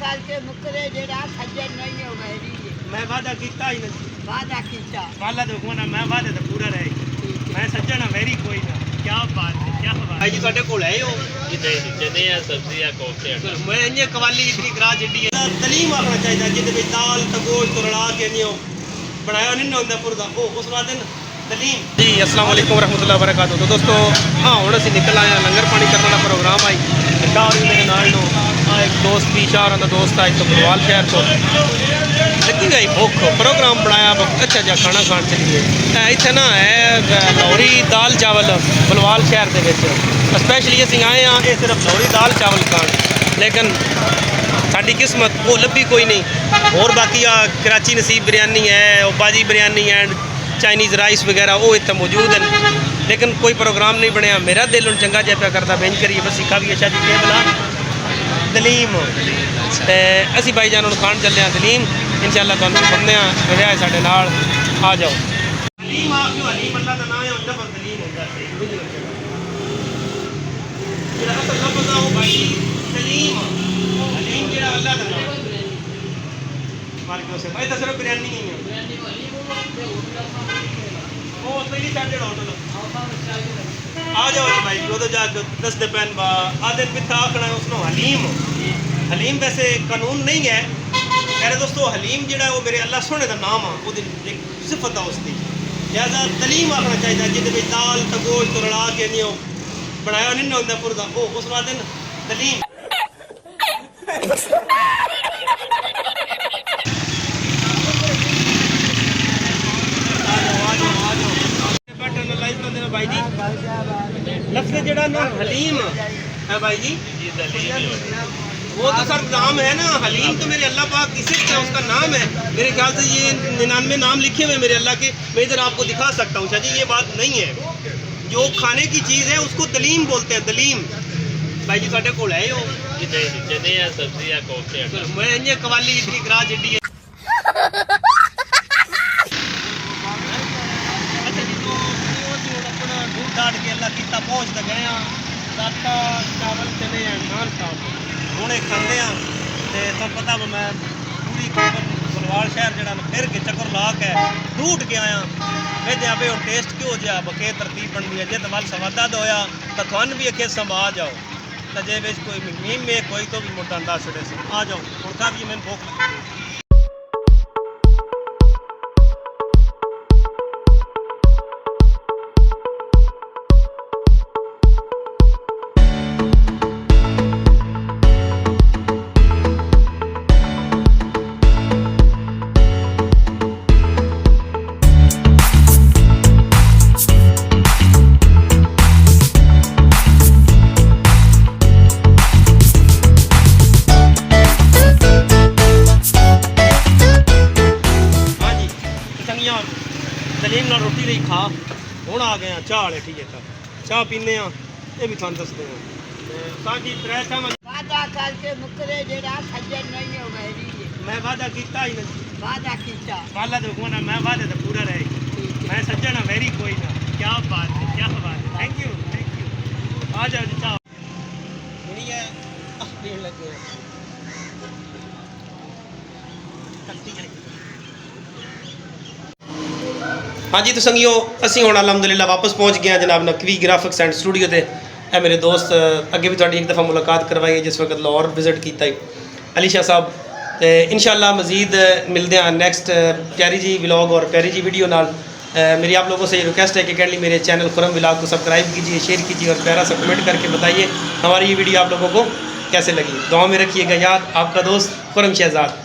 करके मुकरे जेड़ा खज्जर नहीं हो गई मैं वादा कीता ही नहीं वादा कीता वाला तो हुआ ना मैं वादे तो पूरा रहे मैं सज्जन वेरी कोई ना क्या बात है क्या बात भाई जी ਤੁਹਾਡੇ ਕੋਲ ਹੈ ਉਹ नहीं चने या सब्जी या कोफ्ते मैं इंजे कवाली इतनी ग्राह जिड्डी है तलीम आखना चाहिए जिदे विच दाल ते गोश्त रला के इंजे बनाया नहीं होंदा पुरदा ओ उस वादे तलीम जी अस्सलाम वालेकुम रहमतुल्लाहि व बरकातहू तो दोस्तों हाँ हुण असीं निकल आए लंगर पानी करने का प्रोग्राम आई शाह मेरे नाल नो एक दोस्त भी शाह का दोस्त आई तो बलवाल शहर तो लगी गई भुख प्रोग्राम बनाया अच्छा जा खाना खान चलिए इतने ना है लाहौरी दाल चावल बलवाल शहर के स्पैशली असीं आए हाँ ये सिर्फ लाहौरी दाल चावल खान लेकिन साड़ी किस्मत वो लभी कोई नहीं और बाकी कराची नसीब बिरयानी है बाजी बिरयानी है चाइनीज़ राइस वगैरह वो इतने मौजूद हैं लेकिन कोई प्रोग्राम नहीं बनया मेरा दिल हूँ चंगा जहा प्या करता बेंच करिए बस सीखा भी अच्छा जी के बला दलीम असी भाई जान खाण चले हैं दलीम इंशाअल्लाह तुहानूं सुनने रहा है साडे नाल आ जाओ दलीम आप जो हलीम अल्लाह का नाम है उनका पर दलीम होता है जेड़ा असल लफ्ज़ है वो भाई दलीम हलीम जेड़ा अल्लाह का नाम मालिक से भाई तो सिर्फ बिरयानी नहीं है वो पहली साइड होटल आ जाओ भाई वो तो जाके दसते पैन बा आधे पिथा आखना है उसनो हलीम हलीम वैसे कानून नहीं है मेरे दोस्तों हलीम जो वो मेरे अल्लाह सोने का नाम है वो एक सिफत है उसकी लिहाजा तलीम आखना चाहिए जिद दाल तो गोश्त रला के नहीं बनाया नहीं होंदा पुरदा ओ उस वादे तलीम भाई जी लफ्ज़ जड़ा ना हलीम है भाई जी वो तो सर नाम है ना हलीम तो मेरे अल्लाह पाक किसी का उसका नाम है मेरे ख्याल से ये 99 नाम लिखे हुए मेरे अल्लाह के मैं इधर आपको दिखा सकता हूँ शाह जी ये बात नहीं है जो खाने की चीज़ है उसको दलीम बोलते हैं दलीम भाई जी साढ़े कोल है वो चने या सब्जी या कोफ्ते मैं इंजे कवाली इतनी ग्राह जिड्डी है डाट के अल्लाह किता पहुँच तो गए हैं आटा चावल चने नान चावल हूँ खाते हैं तो पता मैं पूरी बलवाल शहर जरा फिर के चक्कर ला के ढूंढ के आया भेजा भाई हम टेस्ट क्यों जहा बके तरतीब बनती है जे तो वाल सवादा होया तो थन भी अखे संभा जाओ तो जे बेच कोई मीम में कोई तो भी मुद्दा अंदाज छड़े से आ जाओ उनका भी मैंने भूख लगी दलीम ना रोटी नहीं खा हूँ आ गए चाह वाले ठीक है चाह पीने ये भी थान दसते हैं वादा करके मुकरे जेड़ा खज्जर नहीं हो गई मैं वादा कीता ही नहीं वादा कीता वाला तो हुआ ना मैं वादे तो पूरा रहे मैं सज्जन वेरी कोई ना क्या बात है क्या बात है थैंक यू आ जाओ जी चाह लगे हाँ जी तो संगियो असी हुण अलहमदुलिल्लाह वापस पहुँच गए जनाब नकवी ग्राफिक्स एंड स्टूडियो से मेरे दोस्त अगे भी थोड़ी एक दफ़ा मुलाकात करवाई है जिस वक्त लाहौर विजिट किया अली शाह साहब तो इंशाअल्लाह मज़ीद मिलते हैं नेक्स्ट प्यारी जी व्लॉग और प्यारी जी वीडियो नाल मेरी आप लोगों से ये रिक्वेस्ट है कि कैंडली मेरे चैनल खुरम व्लॉग को सब्सक्राइब कीजिए शेयर कीजिए और प्यारा सा कमेंट करके बताइए हमारी ये वीडियो आप लोगों को कैसे लगी दुआ में रखिएगा याद आपका दोस्त खुरम शहजाद।